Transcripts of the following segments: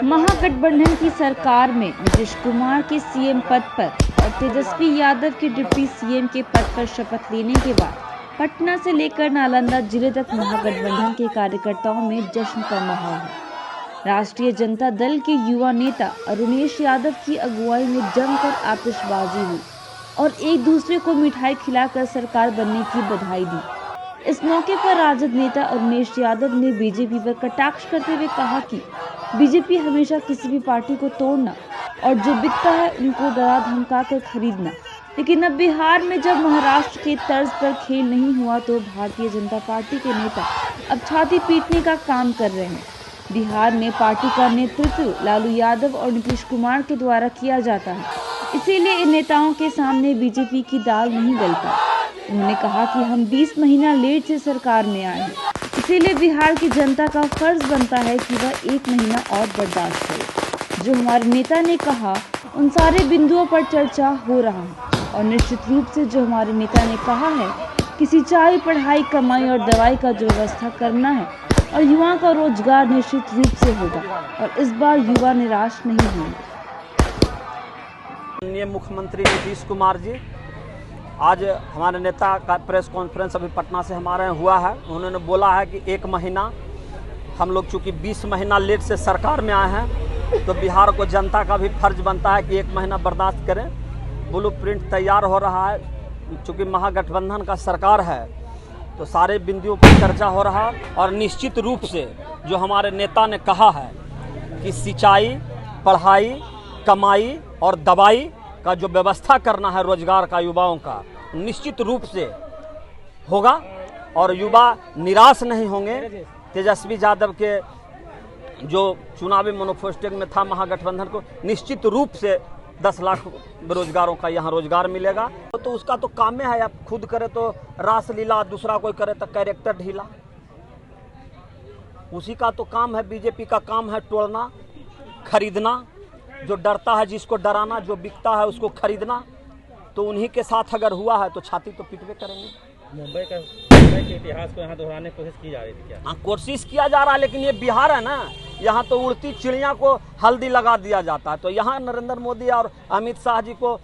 महागठबंधन की सरकार में नीतीश कुमार के सीएम पद पर और तेजस्वी यादव के डिप्टी सीएम के पद पर शपथ लेने के बाद पटना से लेकर नालंदा जिले तक महागठबंधन के कार्यकर्ताओं में जश्न का माहौल है। राष्ट्रीय जनता दल के युवा नेता अरुणेश यादव की अगुवाई में जमकर आतिशबाजी हुई और एक दूसरे को मिठाई खिलाकर सरकार बनने की बधाई दी। इस मौके पर राजद नेता अरुणेश यादव ने बीजेपी पर कटाक्ष करते हुए कहा कि बीजेपी हमेशा किसी भी पार्टी को तोड़ना और जो बिकता है उनको डरा धमका कर खरीदना, लेकिन अब बिहार में जब महाराष्ट्र के तर्ज पर खेल नहीं हुआ तो भारतीय जनता पार्टी के नेता अब छाती पीटने का काम कर रहे हैं। बिहार में पार्टी का नेतृत्व लालू यादव और नीतीश कुमार के द्वारा किया जाता है, इसीलिए इन नेताओं के सामने बीजेपी की दाल नहीं गल पाई। उन्होंने कहा कि हम 20 महीना लेट से सरकार में आए हैं, इसीलिए बिहार की जनता का फर्ज बनता है कि वह 1 महीना और बर्दाश्त करे। जो हमारे नेता ने कहा उन सारे बिंदुओं पर चर्चा हो रहा है और निश्चित रूप से जो हमारे नेता ने कहा है कि सिंचाई, पढ़ाई, कमाई और दवाई का जो व्यवस्था करना है और युवाओं का रोजगार निश्चित रूप से होगा और इस बार युवा निराश नहीं होंगे। माननीय मुख्यमंत्री नीतीश कुमार जी, आज हमारे नेता का प्रेस कॉन्फ्रेंस अभी पटना से हमारे यहाँ हुआ है। उन्होंने बोला है कि 1 महीना, हम लोग चूँकि 20 महीना लेट से सरकार में आए हैं तो बिहार को जनता का भी फर्ज बनता है कि 1 महीना बर्दाश्त करें। ब्लूप्रिंट तैयार हो रहा है, चूँकि महागठबंधन का सरकार है तो सारे बिंदुओं पर चर्चा हो रहा है और निश्चित रूप से जो हमारे नेता ने कहा है कि सिंचाई, पढ़ाई, कमाई और दवाई का जो व्यवस्था करना है रोजगार का युवाओं का, निश्चित रूप से होगा और युवा निराश नहीं होंगे। तेजस्वी यादव के जो चुनावी मैनिफेस्टो में था महागठबंधन को, निश्चित रूप से 10 लाख बेरोजगारों का यहाँ रोजगार मिलेगा। तो उसका तो काम है, आप खुद करे तो रासलीला, दूसरा कोई करे तो कैरेक्टर ढीला, उसी का तो काम है। बीजेपी का काम है तोड़ना, खरीदना, जो डरता है जिसको डराना, जो बिकता है उसको खरीदना। तो उन्हीं के साथ अगर हुआ है तो छाती तो पीटवे करेंगे। मुंबई के इतिहास को यहाँ दोहराने की कोशिश की जा रही थी क्या? हाँ, कोशिश किया जा रहा है, लेकिन ये बिहार है ना, यहाँ तो उड़ती चिड़िया को हल्दी लगा दिया जाता है। तो यहाँ नरेंद्र मोदी और अमित शाह जी को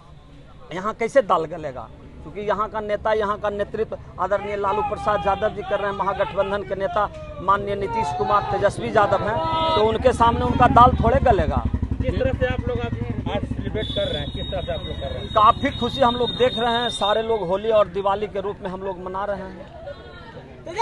यहाँ कैसे दाल गलेगा? क्योंकि यहाँ का नेता, यहाँ का नेतृत्व आदरणीय लालू प्रसाद यादव जी कर रहे हैं। महागठबंधन के नेता माननीय नीतीश कुमार, तेजस्वी यादव हैं, तो उनके सामने उनका दाल थोड़े गलेगा। किस तरह से आप लोग आज सेलिब्रेट कर रहे हैं? किस तरह से आप लोग कर रहे हैं? काफ़ी खुशी हम लोग देख रहे हैं। सारे लोग होली और दिवाली के रूप में हम लोग मना रहे हैं।